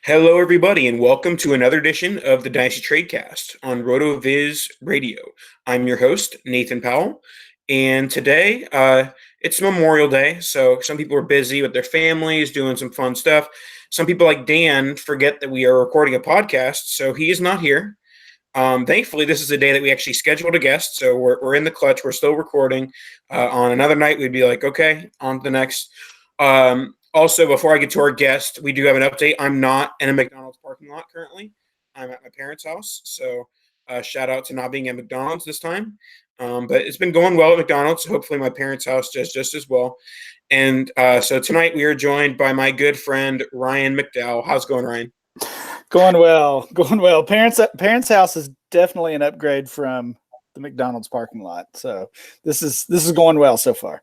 Hello, everybody, and welcome to another edition of the Dynasty Tradecast on RotoViz Radio. I'm your host, Nathan Powell, and today it's Memorial Day, so some people are busy with their families doing some fun stuff. Some people, like Dan, forget that we are recording a podcast, so he is not here. Thankfully, this is a day that we actually scheduled a guest, so we're in the clutch. We're still recording. On another night, we'd be like, okay, on to the next. Also, before I get to our guest, we do have an update. I'm not in a McDonald's parking lot currently. I'm at my parents' house, so shout out to not being at McDonald's this time. But it's been going well at McDonald's. So hopefully, my parents' house does just as well. And so tonight, we are joined by my good friend Ryan McDowell. How's it going, Ryan? Going well. Parents' house is definitely an upgrade from the McDonald's parking lot. So this is going well so far.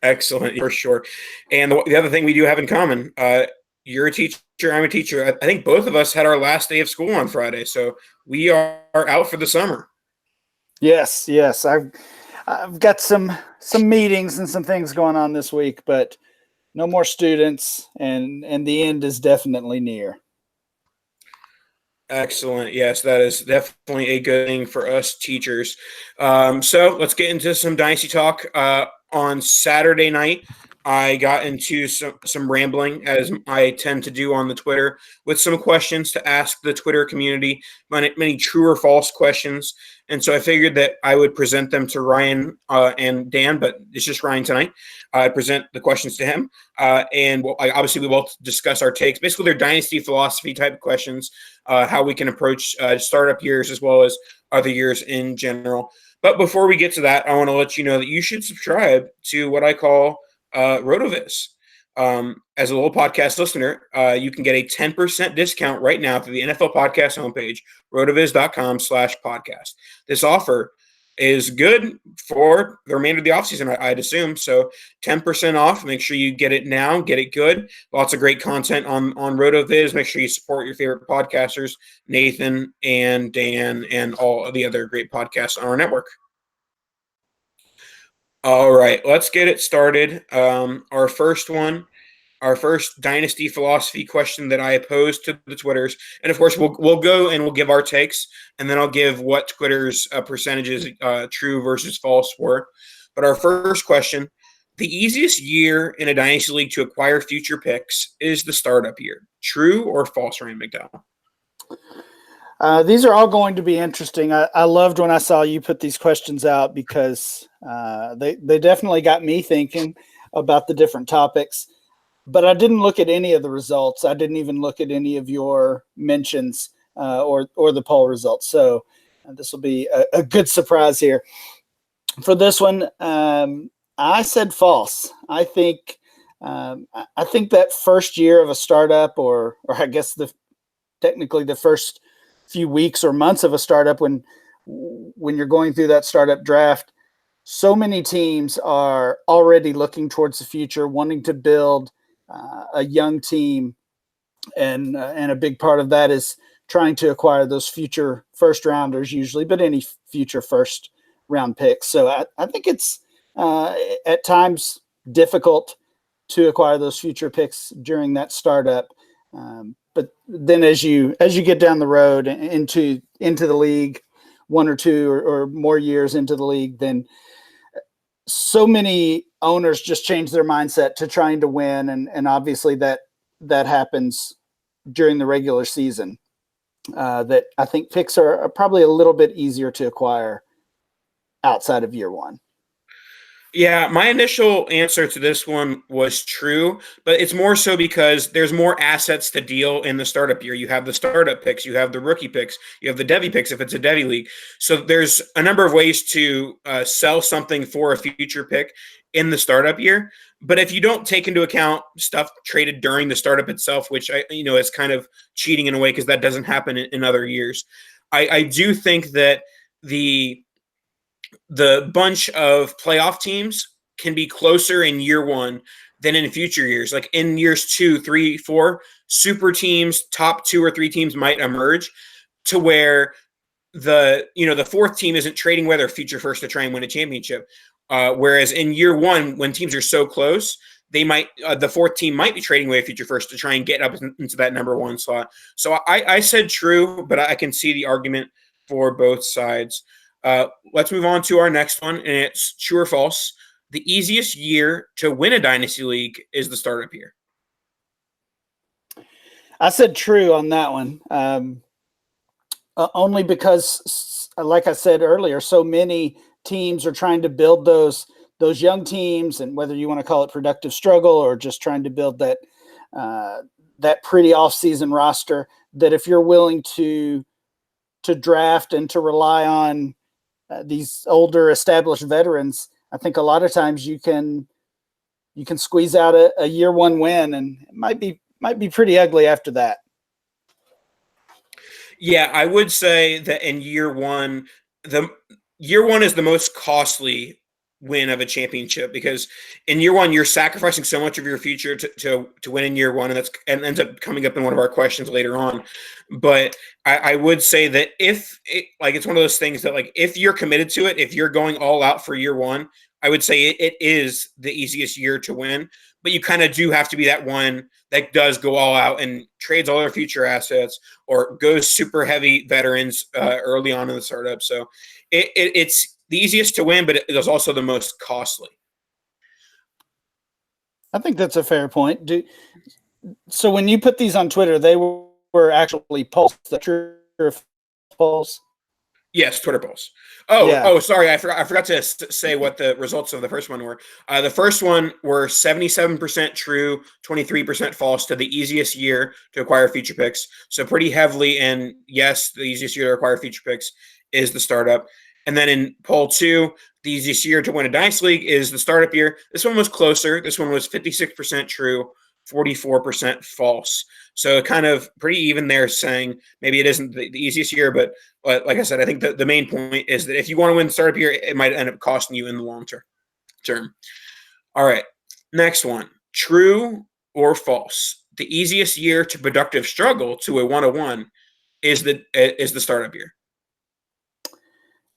Excellent, for sure. And the other thing we do have in common, you're a teacher, I'm a teacher. I think both of us had our last day of school on Friday, so we are out for the summer. Yes. I've got some meetings and some things going on this week, but no more students, and the end is definitely near. Excellent. Yes, that is definitely a good thing for us teachers. So let's get into some Dynasty talk. On Saturday night, I got into some rambling, as I tend to do on the Twitter, with some questions to ask the Twitter community, many true or false questions. And so I figured that I would present them to Ryan and Dan, but it's just Ryan tonight. I present the questions to him. And obviously we both discuss our takes. Basically, they're dynasty philosophy type of questions, how we can approach startup years as well as other years in general. But before we get to that, I want to let you know that you should subscribe to what I call RotoViz. As a little podcast listener, you can get a 10% discount right now through the NFL podcast homepage, rotoviz.com/podcast. This offer is good for the remainder of the offseason, I'd assume. So 10% off. Make sure you get it now. Get it good. Lots of great content on RotoViz. Make sure you support your favorite podcasters, Nathan and Dan, and all of the other great podcasts on our network. All right, let's get it started. Our first dynasty philosophy question that I posed to the Twitters, and of course we'll go and we'll give our takes, and then I'll give what Twitter's percentages true versus false were. But our first question: the easiest year in a dynasty league to acquire future picks is the startup year. True or false, Ryan McDowell? These are all going to be interesting. I loved when I saw you put these questions out because they definitely got me thinking about the different topics. But I didn't look at any of the results. I didn't even look at any of your mentions or the poll results. So this will be a good surprise here. For this one, I said false. I think that first year of a startup, or I guess technically the first few weeks or months of a startup, when you're going through that startup draft, so many teams are already looking towards the future, wanting to build a young team, and a big part of that is trying to acquire those future first rounders usually, but any future first round picks. So I think it's at times difficult to acquire those future picks during that startup. But then as you get down the road into the league, one or two or more years into the league, then so many owners just change their mindset to trying to win. And obviously that happens during the regular season, that I think picks are probably a little bit easier to acquire outside of year one. Yeah, my initial answer to this one was true, but it's more so because there's more assets to deal in the startup year. You have the startup picks, you have the rookie picks, you have the Devy picks if it's a Devy league. So there's a number of ways to sell something for a future pick in the startup year. But if you don't take into account stuff traded during the startup itself, which is kind of cheating in a way because that doesn't happen in other years, I do think that the bunch of playoff teams can be closer in year one than in future years. Like in years 2, 3, 4, super teams, top 2 or 3 teams might emerge to where the fourth team isn't trading away their future first to try and win a championship. Whereas in year one, when teams are so close, they might the fourth team might be trading away a future first to try and get up into that number one slot. So I said true, but I can see the argument for both sides. Let's move on to our next one, and it's true or false. The easiest year to win a dynasty league is the startup year. I said true on that one, only because, like I said earlier, so many teams are trying to build those young teams, and whether you want to call it productive struggle or just trying to build that pretty off-season roster, that if you're willing to draft and to rely on these older established veterans, I think a lot of times you can squeeze out a year one win, and it might be pretty ugly after that. Yeah, I would say that in year one is the most costly win of a championship, because in year one you're sacrificing so much of your future to win in year one, and ends up coming up in one of our questions later on. But I would say that it's one of those things that, like, if you're committed to it, if you're going all out for year one, I would say it is the easiest year to win. But you kind of do have to be that one that does go all out and trades all their future assets or goes super heavy veterans early on in the startup. So it's the easiest to win, but it is also the most costly. I think that's a fair point. So when you put these on Twitter, they were actually polls. That true polls? Yes, Twitter polls. Oh, yeah. Oh, sorry, I forgot to say what the results of the first one were. The first one were 77% true, 23% false to the easiest year to acquire feature picks. So pretty heavily, and yes, the easiest year to acquire feature picks is the startup. And then in poll 2, the easiest year to win a Dice League is the startup year. This one was closer. This one was 56% true, 44% false. So kind of pretty even there, saying maybe it isn't the easiest year, but like I said, I think the main point is that if you want to win the startup year, it might end up costing you in the long term. All right, next one. True or false? The easiest year to productive struggle to a 101 is the startup year.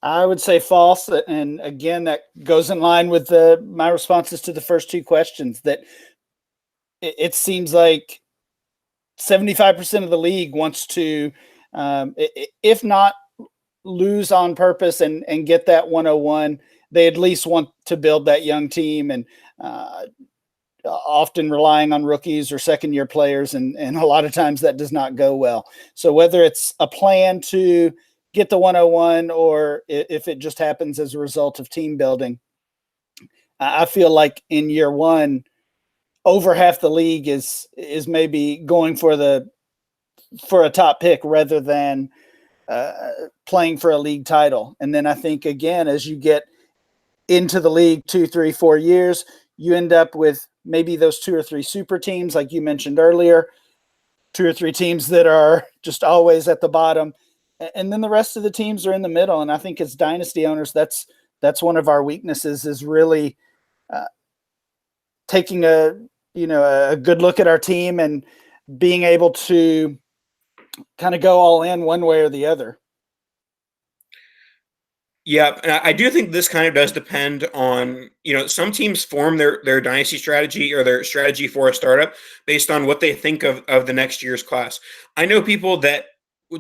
I would say false, and again, that goes in line with my responses to the first two questions. That it seems like 75% of the league wants to, if not lose on purpose and get that 101, they at least want to build that young team, and often relying on rookies or second-year players, and a lot of times that does not go well. So whether it's a plan to get the 101 or if it just happens as a result of team building, I feel like in year one, over half the league is maybe going for a top pick rather than playing for a league title. And then I think, again, as you get into the league 2, 3, 4 years, you end up with maybe those 2 or 3 super teams, like you mentioned earlier, 2 or 3 teams that are just always at the bottom. And then the rest of the teams are in the middle. And I think as dynasty owners, that's one of our weaknesses, is really taking a good look at our team and being able to kind of go all in one way or the other. Yeah, and I do think this kind of does depend on, some teams form their dynasty strategy or their strategy for a startup based on what they think of the next year's class. I know people that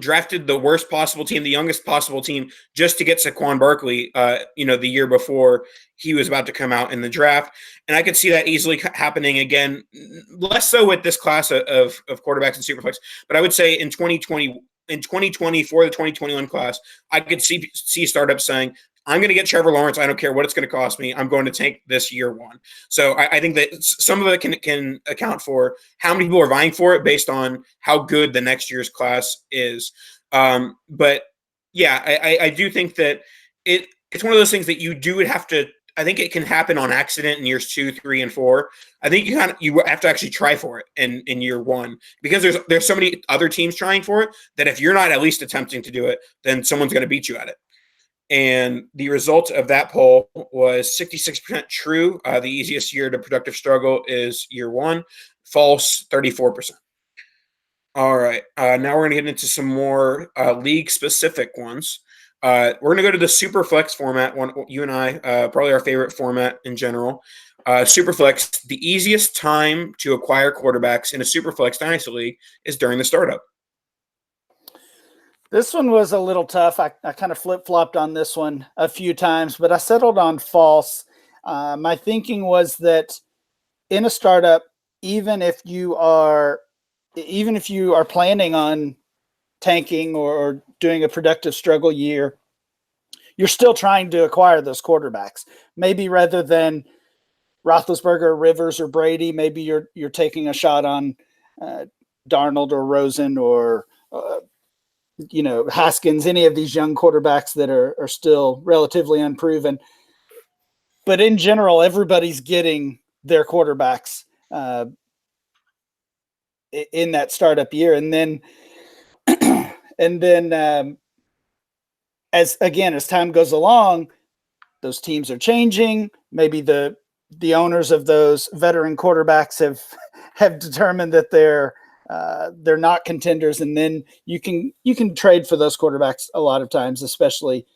drafted the worst possible team, the youngest possible team, just to get Saquon Barkley, the year before he was about to come out in the draft. And I could see that easily happening again, less so with this class of quarterbacks and superflex. But I would say in 2020 for the 2021 class, I could see startups saying, I'm going to get Trevor Lawrence. I don't care what it's going to cost me. I'm going to take this year one. So I think that some of it can account for how many people are vying for it based on how good the next year's class is. But yeah, I do think that it's one of those things that you do have to. I think it can happen on accident in years 2, 3, and 4. I think you have to actually try for it in year one, because there's so many other teams trying for it that if you're not at least attempting to do it, then someone's going to beat you at it. And the result of that poll was 66% true. The easiest year to productive struggle is year one. False, 34%. All right. Now we're going to get into some more league-specific ones. We're going to go to the super flex format, one you and I, probably our favorite format in general. Superflex, the easiest time to acquire quarterbacks in a Superflex Dynasty League is during the startup. This one was a little tough. I kind of flip-flopped on this one a few times, but I settled on false. My thinking was that in a startup, even if you are planning on tanking or doing a productive struggle year, you're still trying to acquire those quarterbacks. Maybe rather than Roethlisberger, Rivers, or Brady, maybe you're taking a shot on Darnold or Rosen or Haskins, any of these young quarterbacks that are still relatively unproven. But in general, everybody's getting their quarterbacks in that startup year. And then as time goes along, those teams are changing. Maybe the owners of those veteran quarterbacks have determined that they're not contenders, and then you can trade for those quarterbacks a lot of times, especially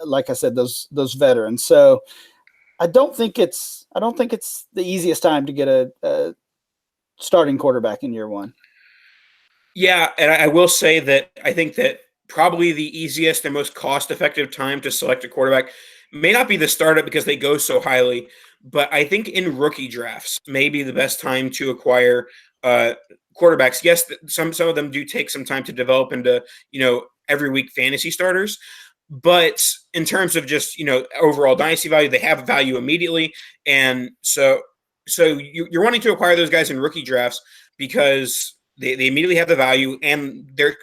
like I said, those veterans. So I don't think it's the easiest time to get a starting quarterback in year one. Yeah, and I will say that I think that probably the easiest and most cost-effective time to select a quarterback may not be the startup because they go so highly, but I think in rookie drafts may be the best time to acquire quarterbacks. Yes, some of them do take some time to develop into every week fantasy starters, but in terms of just overall dynasty value, they have value immediately, and so you're wanting to acquire those guys in rookie drafts because they immediately have the value, and their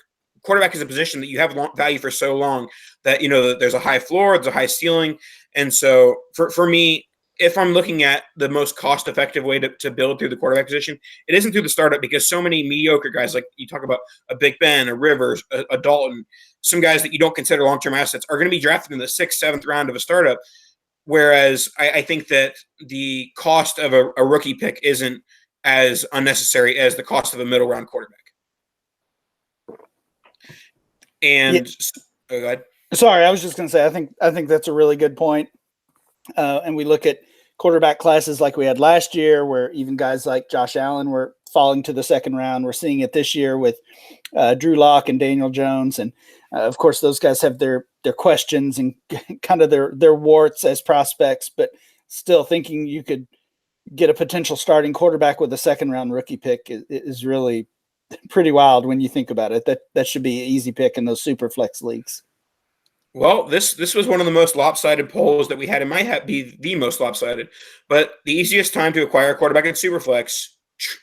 quarterback is a position that you have value for so long that there's a high floor, there's a high ceiling, and so for me, if I'm looking at the most cost-effective way to build through the quarterback position, it isn't through the startup because so many mediocre guys, like you talk about a Big Ben, a Rivers, a Dalton, some guys that you don't consider long-term assets are going to be drafted in the 6th, 7th round of a startup. Whereas I think that the cost of a rookie pick isn't as unnecessary as the cost of a middle-round quarterback. And go ahead. Sorry, I was just going to say I think that's a really good point. And we look at quarterback classes like we had last year, where even guys like Josh Allen were falling to the 2nd round. We're seeing it this year with Drew Lock and Daniel Jones, and of course those guys have their questions and kind of their warts as prospects, but still thinking you could get a potential starting quarterback with a 2nd round rookie pick is really pretty wild when you think about it. That should be an easy pick in those super flex leagues. Well, this was one of the most lopsided polls that we had. It might be the most lopsided, but the easiest time to acquire a quarterback in Superflex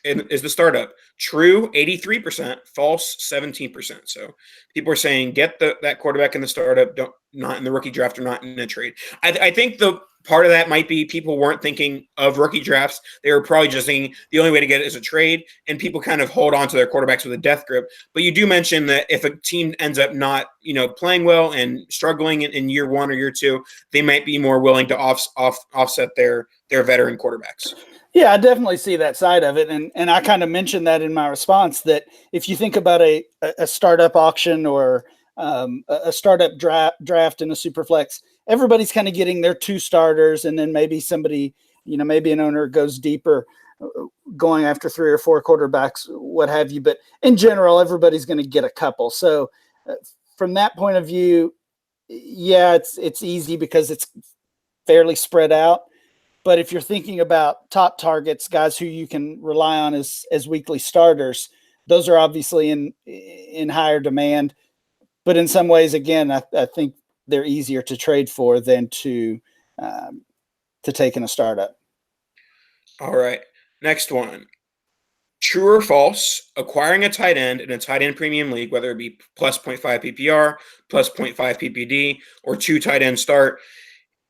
is the startup. True, 83%, false, 17%. So people are saying get that quarterback in the startup, not in the rookie draft or not in a trade. I think the part of that might be people weren't thinking of rookie drafts. They were probably just thinking the only way to get it is a trade, and people kind of hold on to their quarterbacks with a death grip. But you do mention that if a team ends up not, playing well and struggling in year 1 or year 2, they might be more willing to offset their veteran quarterbacks. Yeah, I definitely see that side of it. And I kind of mentioned that in my response, that if you think about a startup auction or a startup draft in a Superflex, everybody's kind of getting their 2 starters, and then maybe somebody, maybe an owner goes deeper, going after 3 or 4 quarterbacks, what have you. But in general, everybody's going to get a couple. So from that point of view, yeah, it's easy because it's fairly spread out. But if you're thinking about top targets, guys who you can rely on as weekly starters, those are obviously in higher demand. But in some ways, again, I think they're easier to trade for than to take in a startup. All right. Next one. True or false, acquiring a tight end in a tight end premium league, whether it be plus 0.5 PPR, plus 0.5 PPD, or 2 tight end start,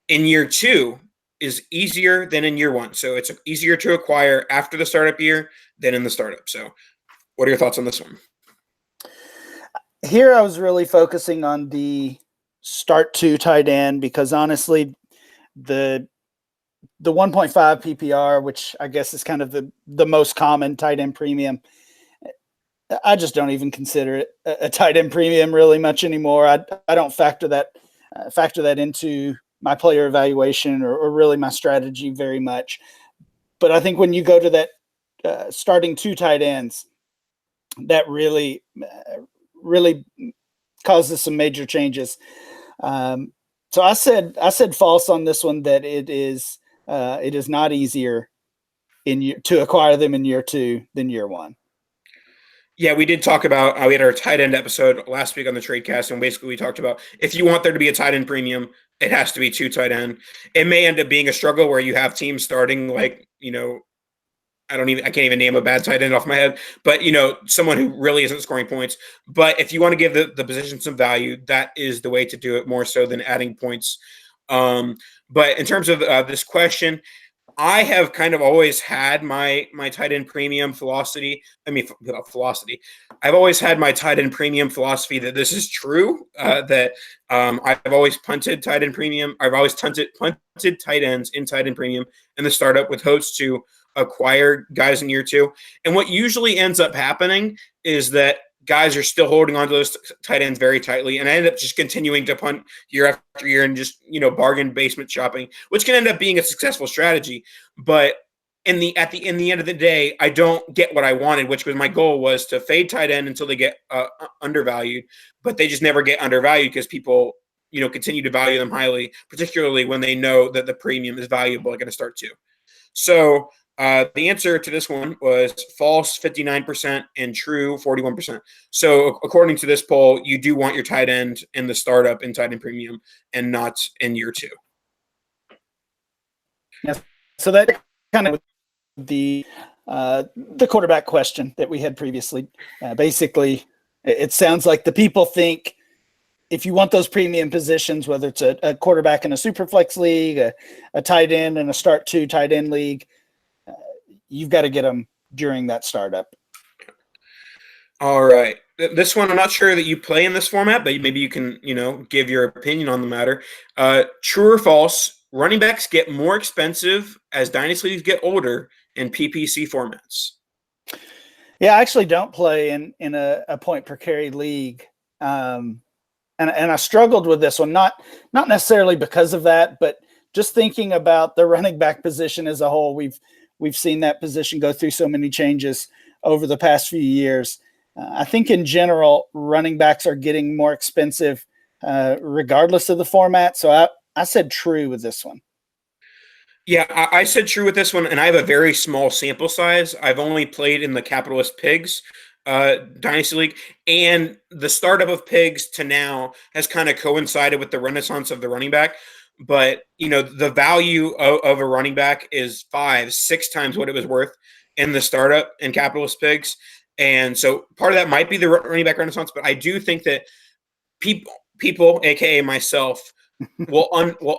in year 2 is easier than in year 1. So it's easier to acquire after the startup year than in the startup. So what are your thoughts on this one? Here I was really focusing on the start 2 tight end because honestly, the 1.5 PPR, which I guess is kind of the most common tight end premium, I just don't even consider it a tight end premium really much anymore. I don't factor that into my player evaluation or really my strategy very much. But I think when you go to that starting 2 tight ends, that really causes some major changes. So I said false on this one, that it is not easier to acquire them in year 2 than year 1. Yeah, we did talk about we had our tight end episode last week on the Tradecast, and basically we talked about if you want there to be a tight end premium, it has to be 2 tight end. It may end up being a struggle where you have teams starting like, I can't even name a bad tight end off my head, but someone who really isn't scoring points. But if you want to give the position some value, that is the way to do it, more so than adding points. But in terms of this question, I have kind of always had my tight end premium philosophy. Philosophy. I've always had my tight end premium philosophy that this is true. That I've always punted tight end premium. I've always punted tight ends in tight end premium in the startup with hopes to acquire guys in year 2. And what usually ends up happening is that guys are still holding on to those tight ends very tightly, and I end up just continuing to punt year after year and just bargain basement shopping, which can end up being a successful strategy. But in the end of the day, I don't get what I wanted, which was my goal was to fade tight end until they get undervalued, but they just never get undervalued because people continue to value them highly, particularly when they know that the premium is valuable like at a start 2. So the answer to this one was false 59% and true 41%. So according to this poll, you do want your tight end in the startup in tight end premium and not in year 2. Yes. So that kind of the quarterback question that we had previously. Basically, it sounds like the people think if you want those premium positions, whether it's a quarterback in a super flex league, a tight end in a start 2 tight end league, you've got to get them during that startup. All right. This one, I'm not sure that you play in this format, but maybe you can, give your opinion on the matter. True or false, running backs get more expensive as dynasty leagues get older in PPC formats? Yeah, I actually don't play in a point per carry league. And I struggled with this one, not necessarily because of that, but just thinking about the running back position as a whole. We've seen that position go through so many changes over the past few years. I think in general, running backs are getting more expensive regardless of the format. So I said true with this one. Yeah, I said true with this one, and I have a very small sample size. I've only played in the Capitalist Pigs Dynasty League, and the startup of Pigs to now has kind of coincided with the renaissance of the running back. But, the value of a running back is 5-6 times what it was worth in the startup in Capitalist Pigs. And so part of that might be the running back renaissance, but I do think that people, aka myself, will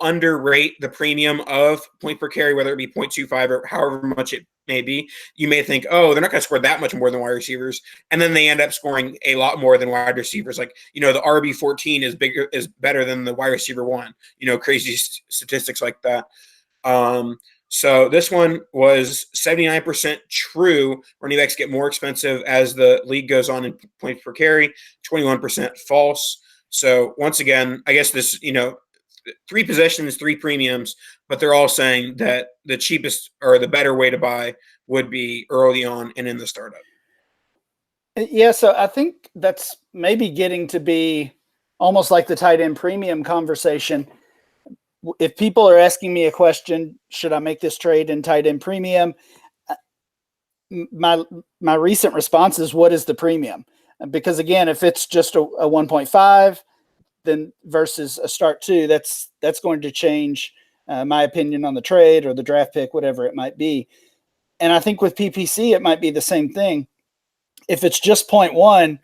underrate the premium of point per carry, whether it be 0.25 or however much it may be. You may think, oh, they're not going to score that much more than wide receivers, and then they end up scoring a lot more than wide receivers. Like, the RB14 is better than the wide receiver 1. Crazy statistics like that. So this one was 79% true. Running backs get more expensive as the league goes on in points per carry. 21% false. So once again, I guess this, 3 possessions, 3 premiums, but they're all saying that the cheapest or the better way to buy would be early on and in the startup. Yeah, so I think that's maybe getting to be almost like the tight end premium conversation. If people are asking me a question, should I make this trade in tight end premium? My recent response is, what is the premium? Because again, if it's just a 1.5, then versus a start 2, that's going to change my opinion on the trade or the draft pick, whatever it might be. And I think with PPC, it might be the same thing. If it's just 0.1,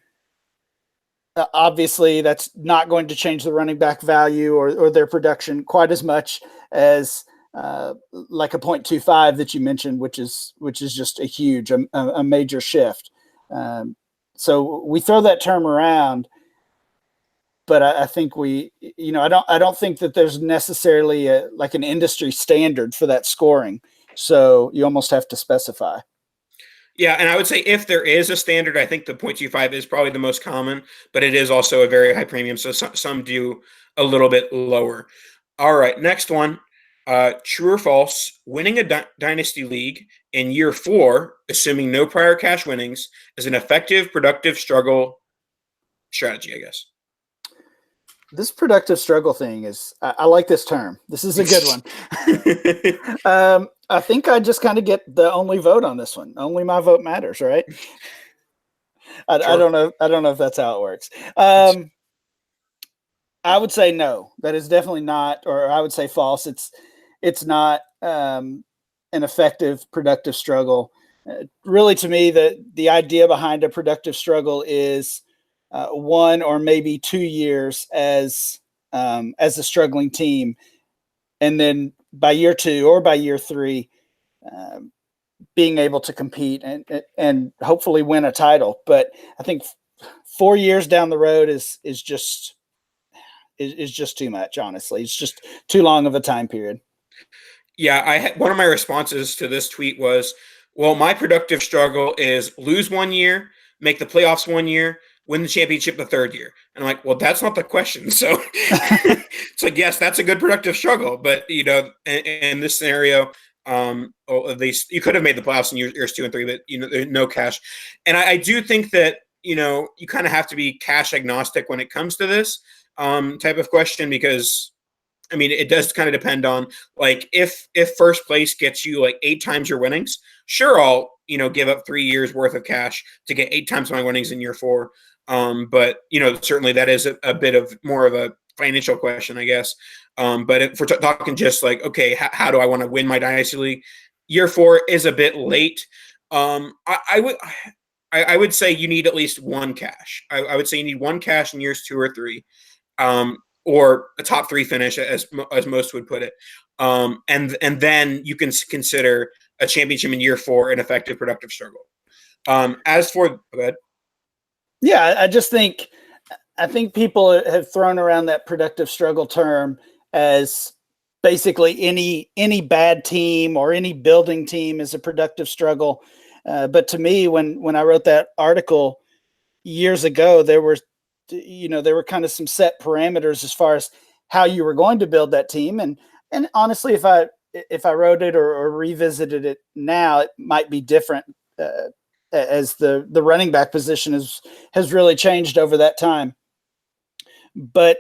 obviously that's not going to change the running back value or their production quite as much as like a 0.25 that you mentioned, which is just a huge, a major shift. So we throw that term around, but I think I don't think that there's necessarily like an industry standard for that scoring. So you almost have to specify. Yeah, and I would say if there is a standard, I think the 0.25 is probably the most common, but it is also a very high premium. So some do a little bit lower. All right, next one. True or false, winning a dynasty league in year 4, assuming no prior cash winnings, is an effective, productive struggle strategy, I guess. This productive struggle thing I like this term. This is a good one. I think I just kind of get the only vote on this one. Only my vote matters, right? I don't know. I don't know if that's how it works. I would say no. That is definitely not, or I would say false. It's not an effective, productive struggle. Really, to me, the idea behind a productive struggle is 1 or maybe 2 years as a struggling team, and then by year 2 or by year 3, being able to compete and hopefully win a title. But I think 4 years down the road is just too much. Honestly, it's just too long of a time period. Yeah, one of my responses to this tweet was, well, my productive struggle is lose 1 year, make the playoffs 1 year, win the championship the 3rd year. And I'm like, well, that's not the question. So it's like, yes, that's a good productive struggle. But, in this scenario, at least you could have made the playoffs in years 2 and 3, but, no cash. And I do think that, you kind of have to be cash agnostic when it comes to this type of question, because I mean, it does kind of depend on, like, if first place gets you like 8 times your winnings, sure, I'll, give up 3 years worth of cash to get 8 times my winnings in year 4. But, certainly that is a bit of more of a financial question, I guess. But if we're talking just like, okay, how do I want to win my dynasty league? Year 4 is a bit late. I would say you need at least 1 cash. I would say you need 1 cash in years 2 or 3. Or a top 3 finish, as most would put it, and then you can consider a championship in year 4 an effective, productive struggle. As for, go ahead. Yeah, I think people have thrown around that productive struggle term as basically any bad team or any building team is a productive struggle. But to me, when I wrote that article years ago, there were kind of some set parameters as far as how you were going to build that team. And honestly, if I wrote it or revisited it now, it might be different, as the running back position has really changed over that time. But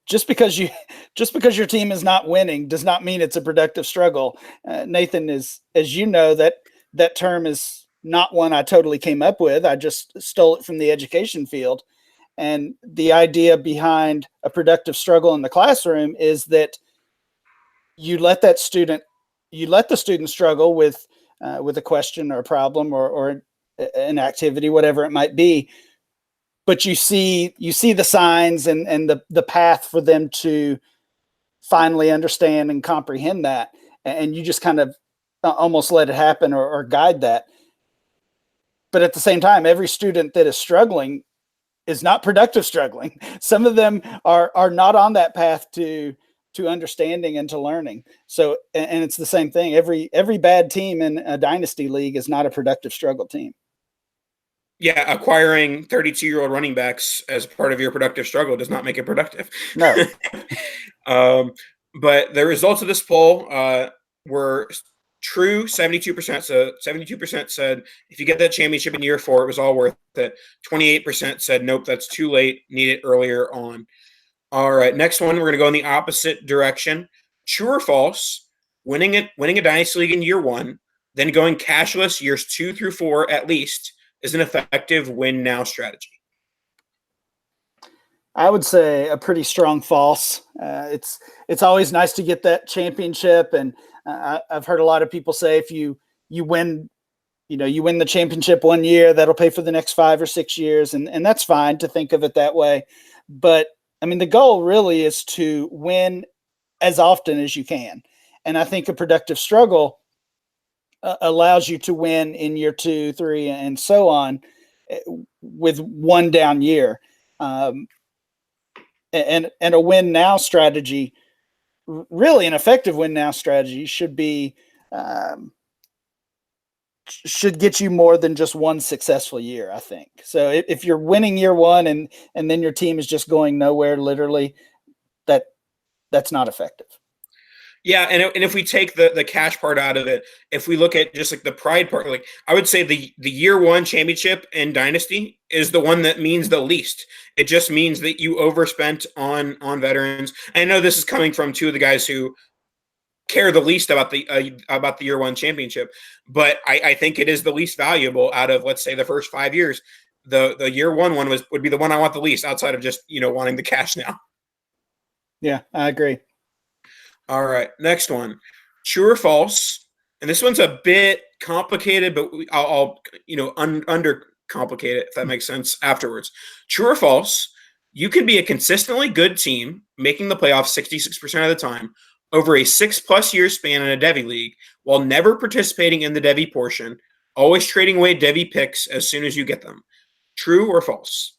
just because your team is not winning does not mean it's a productive struggle. Nathan, as you know, that term is not one I totally came up with. I just stole it from the education field. And the idea behind a productive struggle in the classroom is that you let the student struggle with a question or a problem or an activity, whatever it might be. But you see the signs and the path for them to finally understand and comprehend that. And you just kind of almost let it happen or guide that. But at the same time, every student that is struggling is not productive struggling. Some of them are not on that path to understanding and to learning. So, and it's the same thing. Every bad team in a dynasty league is not a productive struggle team. Yeah, acquiring 32-year-old running backs as part of your productive struggle does not make it productive. No. But the results of this poll were true 72%. So 72% said if you get that championship in year 4, it was all worth it. 28% said nope, that's too late, need it earlier on. All right, next one, we're going to go in the opposite direction. True or false, winning a dynasty league in year 1, then going cashless years 2 through 4 at least is an effective win now strategy? I would say a pretty strong false. It's always nice to get that championship, and I've heard a lot of people say if you win, you win the championship 1 year, that'll pay for the next 5 or 6 years, and that's fine to think of it that way. But I mean, the goal really is to win as often as you can, and I think a productive struggle allows you to win in year 2, 3, and so on, with one down year. And a win now strategy, really an effective win now strategy, should get you more than just one successful year, I think. So if you're winning year 1 and then your team is just going nowhere, literally, that's not effective. Yeah, and if we take the cash part out of it, if we look at just like the pride part, like I would say the year one championship in Dynasty is the one that means the least. It just means that you overspent on veterans. I know this is coming from two of the guys who care the least about the year one championship, but I think it is the least valuable out of, let's say, the first 5 years. The year one would be the one I want the least, outside of just wanting the cash now. Yeah, I agree. All right, next one. True or false? And this one's a bit complicated, but I'll under complicate it, if that makes sense, afterwards. True or false? You can be a consistently good team, making the playoffs 66% of the time, over a 6+ year span in a Devy league, while never participating in the Devy portion, always trading away Devy picks as soon as you get them. True or false?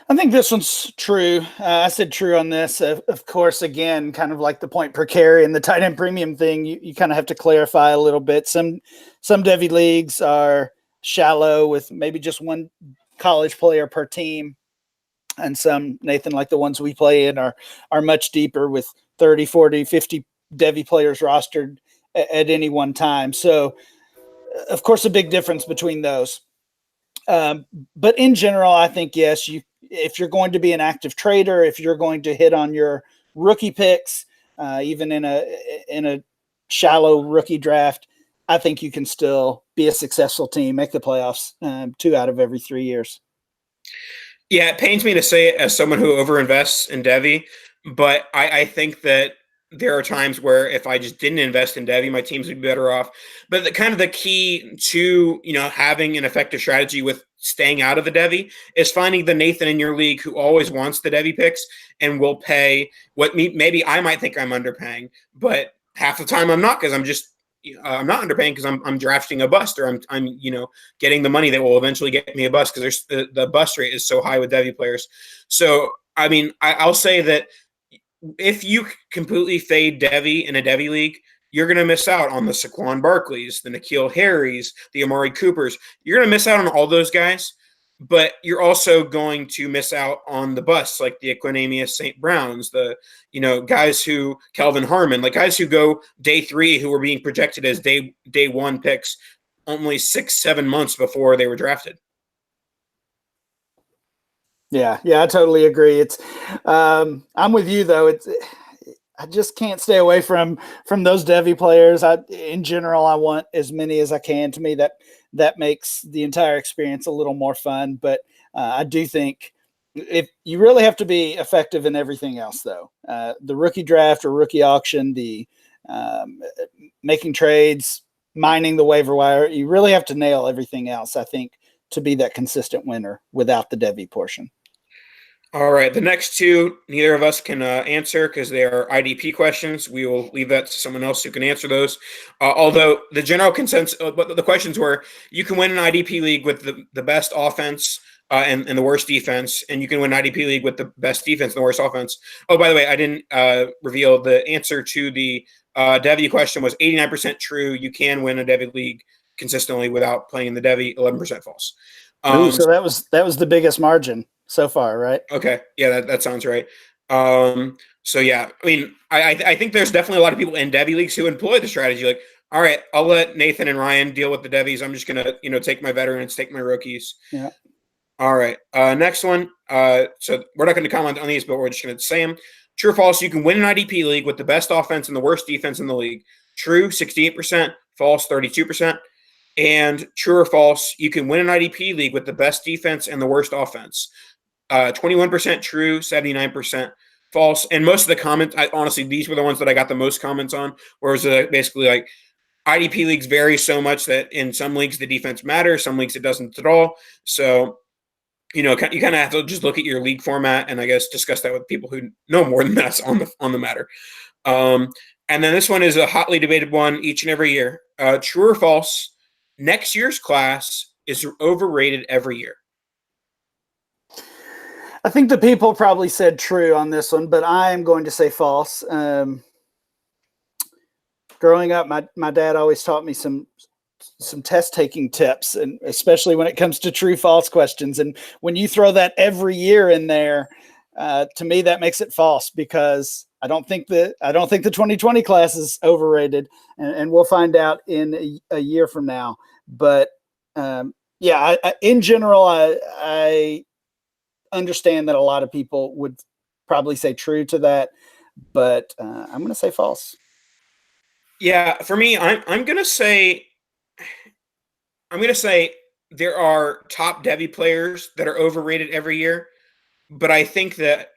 I think this one's true. I said true on this. Of course, again, kind of like the point per carry and the tight end premium thing, you kind of have to clarify a little bit. Some Devy leagues are shallow with maybe just one college player per team. And some, Nathan, like the ones we play in, are much deeper with 30, 40, 50 Devy players rostered at any one time. So, of course, a big difference between those. But in general, I think, yes, if you're going to be an active trader, if you're going to hit on your rookie picks, even in a shallow rookie draft, I think you can still be a successful team, make the playoffs 2 out of every 3 years. Yeah, it pains me to say it as someone who overinvests in Devy, but I think that there are times where if I just didn't invest in Devy, my teams would be better off. But the key to having an effective strategy with staying out of the Devy is finding the Nathan in your league who always wants the Devy picks and will pay what maybe I might think I'm underpaying, but half the time I'm not, because I'm not underpaying because I'm drafting a bust, or I'm getting the money that will eventually get me a bust, because the bust rate is so high with Devy players. So I mean, I'll say that if you completely fade Devy in a Devy league, you're going to miss out on the Saquon Barkleys, the N'Keal Harrys, the Amari Coopers. You're going to miss out on all those guys, but you're also going to miss out on the busts, like the Equanimeous St. Browns, the guys who Kelvin Harmon, like guys who go day 3 who were being projected as day 1 picks only 6-7 months before they were drafted. Yeah, I totally agree. It's I'm with you though. I just can't stay away from those Devy players. In general, I want as many as I can. To me, that makes the entire experience a little more fun. But I do think if you really have to be effective in everything else, though, the rookie draft or rookie auction, the making trades, mining the waiver wire, you really have to nail everything else, I think, to be that consistent winner without the Devy portion. All right, the next two, neither of us can answer because they are IDP questions. We will leave that to someone else who can answer those. Although the general consensus, the questions were, you can win an IDP league with the best offense and the worst defense, and you can win an IDP league with the best defense and the worst offense. Oh, by the way, I didn't reveal the answer to the Devy question was 89% true. You can win a Devy league consistently without playing in the Devy. 11% false. So that was the biggest margin so far, right? Okay. Yeah, that sounds right. So yeah, I mean, I think there's definitely a lot of people in Devy leagues who employ the strategy. Like, all right, I'll let Nathan and Ryan deal with the Devies. I'm just gonna, take my veterans, take my rookies. Yeah. All right. Next one. So we're not going to comment on these, but we're just going to say them. True or false? You can win an IDP league with the best offense and the worst defense in the league. True, 68%. False, 32%. And true or false? You can win an IDP league with the best defense and the worst offense. 21% true, 79% false. And most of the comments, honestly, these were the ones that I got the most comments on, where it was basically like IDP leagues vary so much that in some leagues the defense matters, some leagues it doesn't at all. So, you kind of have to just look at your league format and I guess discuss that with people who know more than us on the matter. And then this one is a hotly debated one each and every year. True or false? Next year's class is overrated every year. I think the people probably said true on this one, but I am going to say false. Growing up, my dad always taught me some test taking tips, and especially when it comes to true false questions. And when you throw that every year in there, to me that makes it false, because I don't think the 2020 class is overrated, and we'll find out in a year from now. But in general, I understand that a lot of people would probably say true to that, but I'm going to say false. Yeah, for me, I'm gonna say there are top Devy players that are overrated every year, but I think that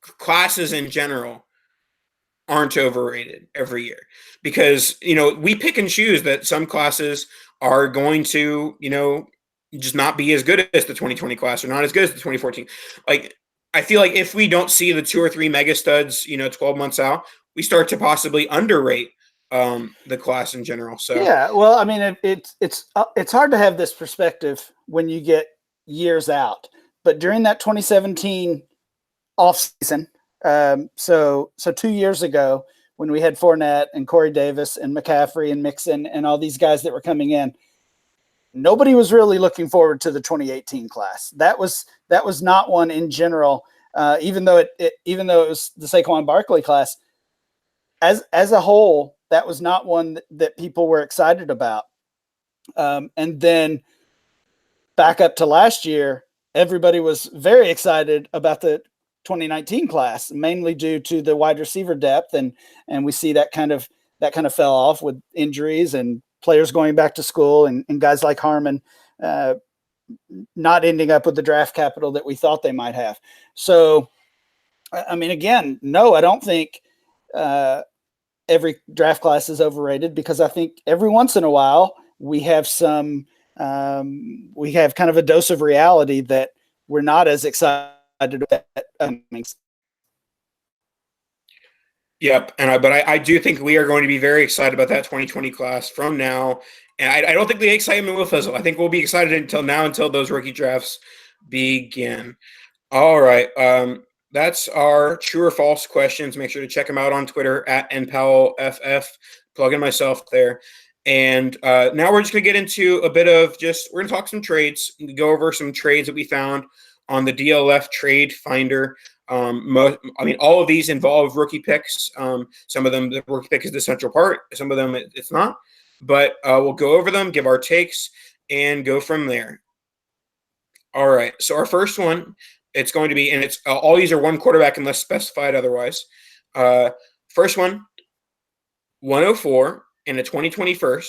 classes in general aren't overrated every year, because we pick and choose that some classes are going to just not be as good as the 2020 class, or not as good as the 2014. Like, I feel like if we don't see the 2 or 3 mega studs 12 months out, we start to possibly underrate the class in general. So yeah, well, I mean, it's hard to have this perspective when you get years out, but during that 2017 off season, so 2 years ago, when we had Fournette and Corey Davis and McCaffrey and Mixon and all these guys that were coming in, nobody was really looking forward to the 2018 class. That was not one in general, even though it was the Saquon Barkley class. As a whole, that was not one that people were excited about. And then back up to last year, everybody was very excited about the 2019 class, mainly due to the wide receiver depth, and we see that kind of fell off with injuries and players going back to school, and guys like Harmon not ending up with the draft capital that we thought they might have. So, I mean, again, no, I don't think every draft class is overrated, because I think every once in a while we have kind of a dose of reality that we're not as excited about. Yep, but I do think we are going to be very excited about that 2020 class from now, and I don't think the excitement will fizzle. I think we'll be excited until those rookie drafts begin. All right, that's our true or false questions. Make sure to check them out on Twitter at NPowellFF. Plug in myself there. And now we're just going to get into a bit of we're going to talk some trades, go over some trades that we found on the DLF Trade Finder. All of these involve rookie picks. Some of them, the rookie pick is the central part. Some of them, it's not. But we'll go over them, give our takes, and go from there. All right. So our first one, it's going to be, and it's all these are one quarterback unless specified otherwise. First one, 104 and a 2021,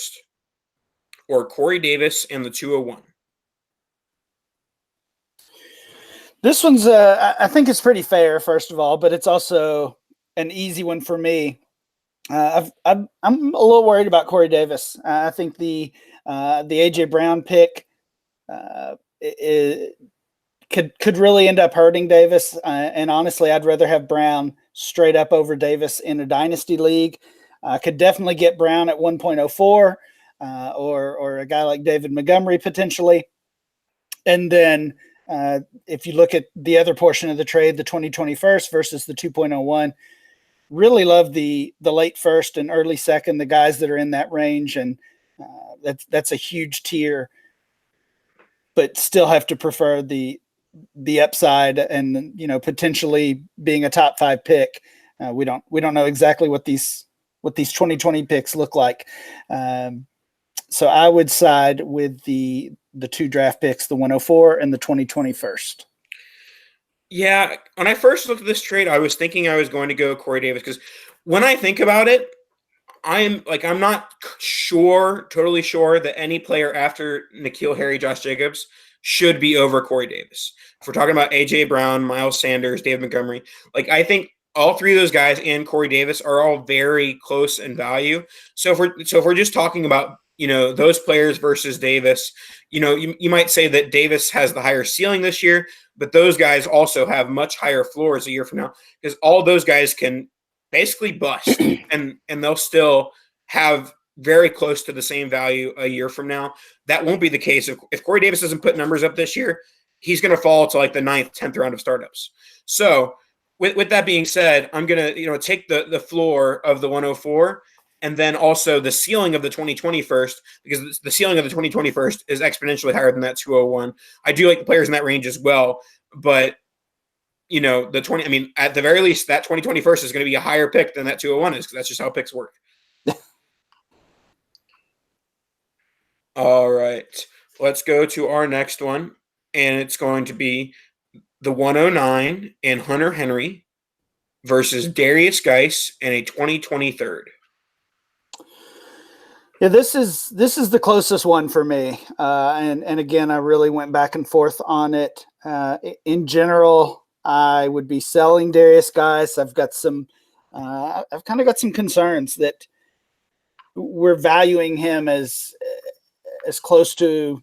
or Corey Davis and the 201. This one's, I think it's pretty fair, first of all, but it's also an easy one for me. I'm a little worried about Corey Davis. I think the AJ Brown pick could really end up hurting Davis. And honestly, I'd rather have Brown straight up over Davis in a dynasty league. Could definitely get Brown at 1.04, or a guy like David Montgomery potentially. And then if you look at the other portion of the trade, the 2021 versus the 2.01, really love the late first and early second, the guys that are in that range. And that's a huge tier, but still have to prefer the upside and, potentially being a top 5 pick. We don't know exactly what these 2020 picks look like. So I would side with the 2 draft picks, the 104 and the 2021. Yeah, when I first looked at this trade, I was thinking I was going to go Corey Davis, because when I think about it, I'm not totally sure that any player after N'Keal Harry, Josh Jacobs should be over Corey Davis. If we're talking about AJ Brown, Miles Sanders, David Montgomery, I think all 3 of those guys and Corey Davis are all very close in value. So if we're just talking about those players versus Davis, you might say that Davis has the higher ceiling this year, but those guys also have much higher floors a year from now, because all those guys can basically bust and they'll still have very close to the same value a year from now. That won't be the case if Corey Davis doesn't put numbers up this year. He's going to fall to the 9th, 10th round of startups. So with that being said, I'm going to take the floor of the 104, and then also the ceiling of the 2021, because the ceiling of the 2021 is exponentially higher than that 201. I do like the players in that range as well, but the 20. I mean, at the very least, that 2021 is going to be a higher pick than that 201 is, because that's just how picks work. All right, let's go to our next one, and it's going to be the 109 and Hunter Henry versus Darius Geis and a 2023. Yeah, this is the closest one for me, and again, I really went back and forth on it. In general, I would be selling Darius Geis. I've got some, I've kind of got some concerns that we're valuing him as close to,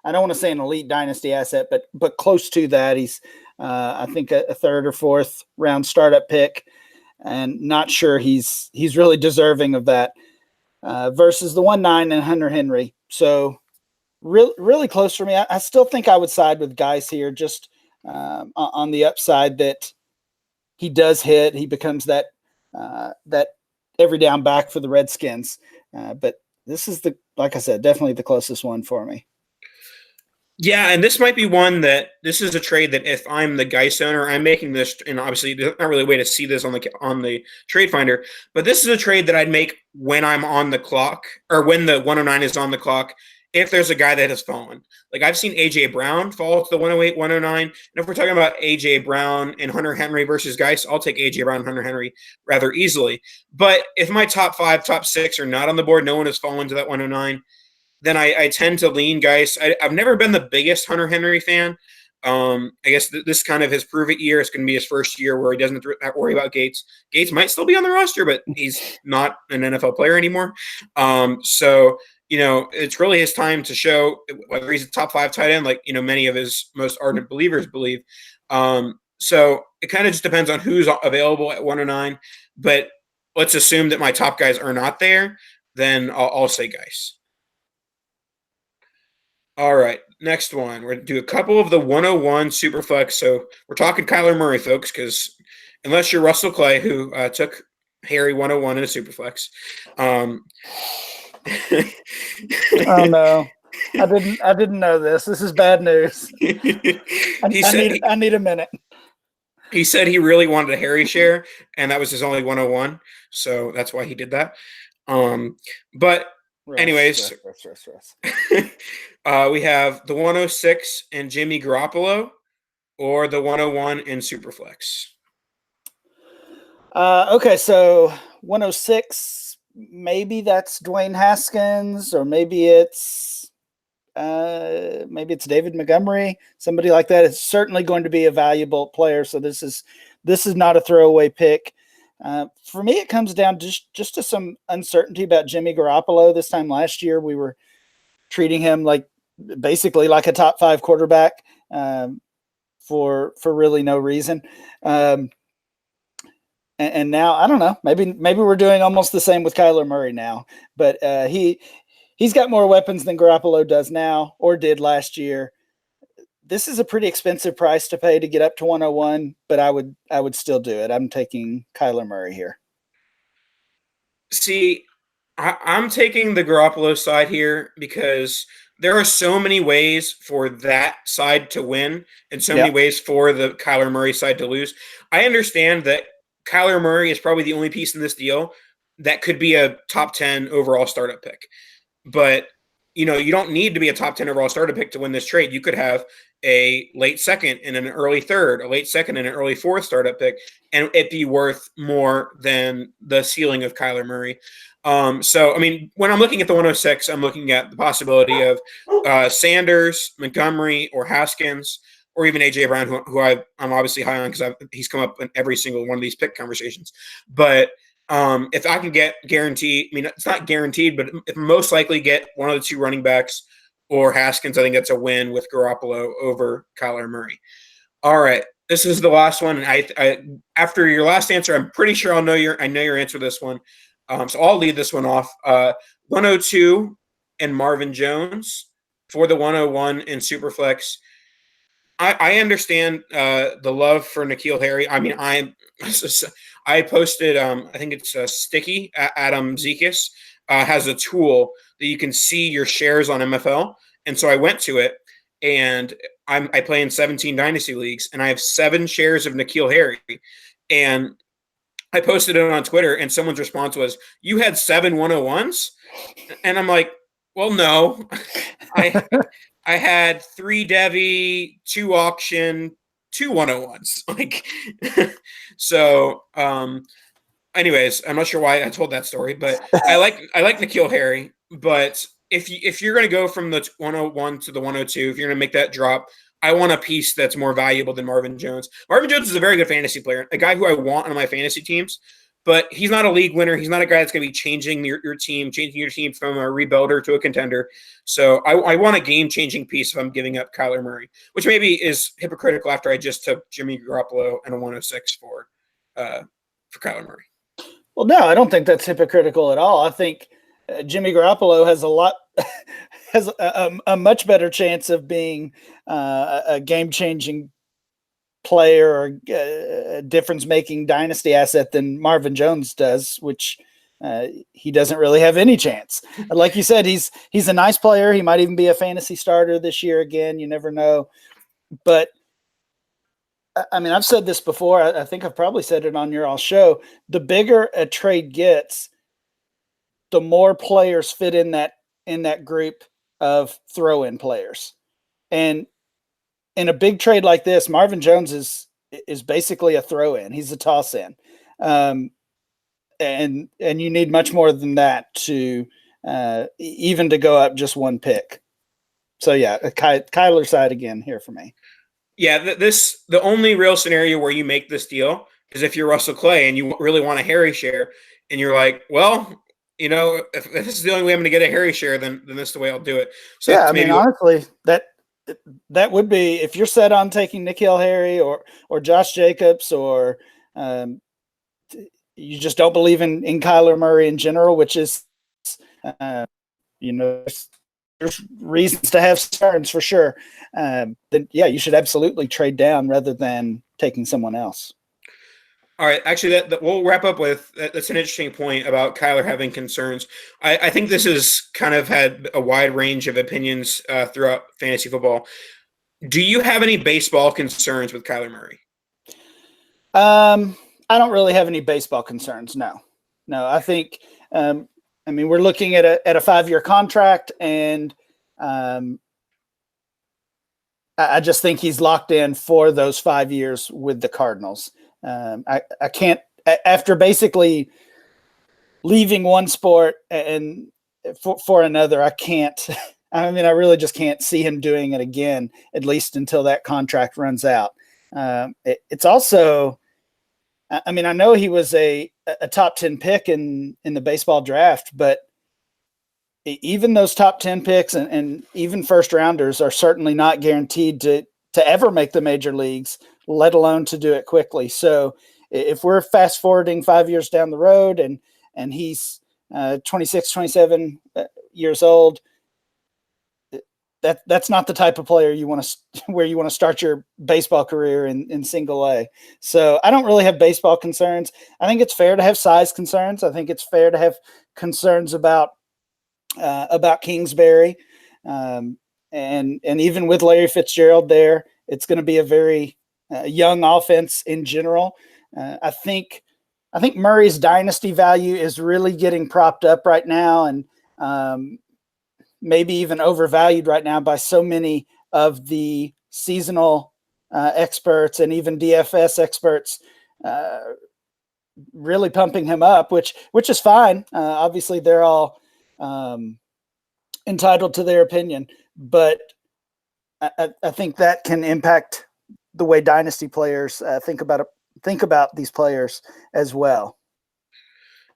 I don't want to say an elite dynasty asset, but close to that. He's, I think, a third or fourth round startup pick, and not sure he's really deserving of that. Versus the 1-9 and Hunter Henry. So really close for me. I still think I would side with Geis here, just on the upside that he does hit. He becomes that every down back for the Redskins. But this is, like I said, definitely the closest one for me. Yeah, and this might be one that this is a trade that if I'm the Geis owner, I'm making this, and obviously there's not really a way to see this on the trade finder, but this is a trade that I'd make when I'm on the clock, or when the 109 is on the clock, if there's a guy that has fallen. Like, I've seen AJ Brown fall to the 108, 109, and if we're talking about AJ Brown and Hunter Henry versus Geis, I'll take AJ Brown and Hunter Henry rather easily. But if my top 5, top 6 are not on the board, no one has fallen to that 109, then I tend to lean Geis. I've never been the biggest Hunter Henry fan. I guess this kind of his prove-it year. It's going to be his first year where he doesn't have to worry about Gates. Gates might still be on the roster, but he's not an NFL player anymore. So, it's really his time to show whether he's a top 5 tight end, like, many of his most ardent believers believe. So it kind of just depends on who's available at 109. But let's assume that my top guys are not there. Then I'll say Geis. All right, next one. We're going to do a couple of the 101 Superflex. So we're talking Kyler Murray, folks, because unless you're Russell Clay, who took Harry 101 in a Superflex. Oh, no. I didn't know this. This is bad news. I need a minute. He said he really wanted a Harry share, and that was his only 101. So that's why he did that. But anyways, we have the 106 and Jimmy Garoppolo, or the 101 in Superflex. Okay, so 106, maybe that's Dwayne Haskins, or maybe it's David Montgomery, somebody like that. It's certainly going to be a valuable player. So this is not a throwaway pick. For me, it comes down just to some uncertainty about Jimmy Garoppolo. This time last year, we were treating him basically like a top 5 quarterback for really no reason. And now, I don't know, maybe we're doing almost the same with Kyler Murray now, but he's got more weapons than Garoppolo does now, or did last year. This is a pretty expensive price to pay to get up to 101, but I would still do it. I'm taking Kyler Murray here. See, I'm taking the Garoppolo side here because there are so many ways for that side to win and so many ways for the Kyler Murray side to lose. I understand that Kyler Murray is probably the only piece in this deal that could be a top 10 overall startup pick. But, you don't need to be a top 10 overall startup pick to win this trade. You could have a late second and an early third, a late second and an early fourth startup pick, and it be worth more than the ceiling of Kyler Murray. So, I mean, when I'm looking at the 106, I'm looking at the possibility of Sanders, Montgomery, or Haskins, or even AJ Brown, who I'm obviously high on because he's come up in every single one of these pick conversations. But if I can get guaranteed, I mean, it's not guaranteed, but if most likely get one of the 2 running backs or Haskins, I think that's a win with Garoppolo over Kyler Murray. All right, this is the last one. And I after your last answer, I'm pretty sure I know your answer to this one. So I'll lead this one off. 102 and Marvin Jones for the 101 in Superflex. I understand the love for N'Keal Harry. I mean, I posted, I think it's Sticky, Adam Zekis has a tool that you can see your shares on MFL. And so I went to it, and I play in 17 dynasty leagues, and I have 7 shares of N'Keal Harry, and I posted it on Twitter, and someone's response was, "You had 7 101s?" And I'm like, "Well, no, I I had 3 Devi, 2 auction, 2 101s." Like, so. Anyways, I'm not sure why I told that story, but I like N'Keal Harry. But if you're going to go from the 101 to the 102, if you're going to make that drop, I want a piece that's more valuable than Marvin Jones. Marvin Jones is a very good fantasy player, a guy who I want on my fantasy teams, but he's not a league winner. He's not a guy that's going to be changing your team, changing your team from a rebuilder to a contender. So I want a game-changing piece if I'm giving up Kyler Murray, which maybe is hypocritical after I just took Jimmy Garoppolo and a 106 for Kyler Murray. Well, no, I don't think that's hypocritical at all. I think Jimmy Garoppolo has a much better chance of being a game-changing player or a difference-making dynasty asset than Marvin Jones does, which he doesn't really have any chance. Like you said, he's a nice player. He might even be a fantasy starter this year again. You never know. But I mean, I've said this before. I think I've probably said it on your all show. The bigger a trade gets, the more players fit in that group of throw-in players. And in a big trade like this, Marvin Jones is basically a throw-in. He's a toss-in, and you need much more than that to even to go up just one pick. So yeah, Kyler side again here for me. Yeah, the only real scenario where you make this deal is if you're Russell Clay and you really want a Harry share, and you're like, well, if this is the only way I'm going to get a Harry share, then this is the way I'll do it. So yeah, I mean, honestly, that would be, if you're set on taking N'Keal Harry or Josh Jacobs, or you just don't believe in Kyler Murray in general, which is, there's reasons to have concerns for sure. Then yeah, you should absolutely trade down rather than taking someone else. All right, actually, that we'll wrap up with that's an interesting point about Kyler having concerns. I think this has kind of had a wide range of opinions throughout fantasy football. Do you have any baseball concerns with Kyler Murray? I don't really have any baseball concerns. No, I think. I mean, we're looking at a 5-year contract, and I just think he's locked in for those 5 years with the Cardinals. I can't, after basically leaving one sport and for another, I can't. I mean, I really just can't see him doing it again, at least until that contract runs out. It's also, I mean, I know he was a top 10 pick in the baseball draft, but even those top 10 picks and even first rounders are certainly not guaranteed to ever make the major leagues, let alone to do it quickly. So if we're fast forwarding 5 years down the road and he's 26, 27 years old, that's not the type of player you want to, where you want to start your baseball career in single A. So I don't really have baseball concerns. I think it's fair to have size concerns. I think it's fair to have concerns about Kingsbury. And even with Larry Fitzgerald there, it's going to be a very young offense in general. I think Murray's dynasty value is really getting propped up right now, and maybe even overvalued right now by so many of the seasonal experts and even DFS experts really pumping him up, which is fine. Obviously, they're all entitled to their opinion, but I think that can impact the way dynasty players think about these players as well.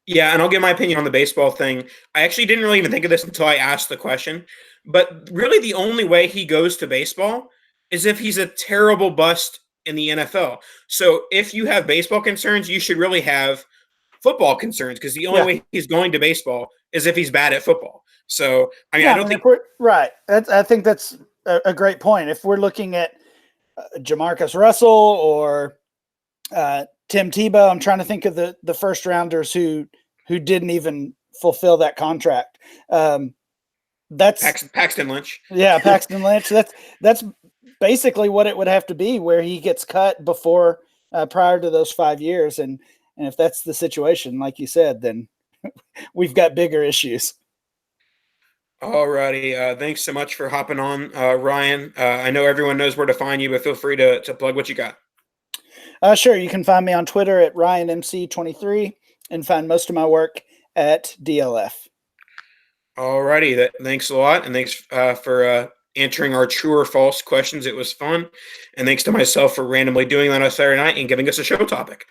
Yeah, and I'll give my opinion on the baseball thing. I actually didn't really even think of this until I asked the question. But really, the only way he goes to baseball is if he's a terrible bust in the NFL. So if you have baseball concerns, you should really have football concerns, because the only way he's going to baseball is if he's bad at football. So, I mean, I don't think – right. I think that's a great point. If we're looking at Jamarcus Russell or Tim Tebow, I'm trying to think of the first rounders who didn't even fulfill that contract. That's Paxton Lynch. yeah, Paxton Lynch. That's basically what it would have to be, where he gets cut before prior to those 5 years, and if that's the situation, like you said, then we've got bigger issues. Alrighty. Thanks so much for hopping on, Ryan. I know everyone knows where to find you, but feel free to plug what you got. Sure, you can find me on Twitter at RyanMC23 and find most of my work at DLF. Alrighty. Thanks a lot, and thanks for answering our true or false questions. It was fun, and thanks to myself for randomly doing that on Saturday night and giving us a show topic.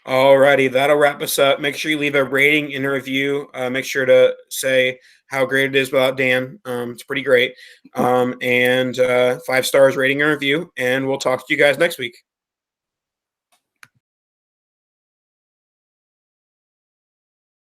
Alrighty, that'll wrap us up. Make sure you leave a rating and a review. Make sure to say how great it is without Dan. It's pretty great. And 5 stars rating and review, and we'll talk to you guys next week.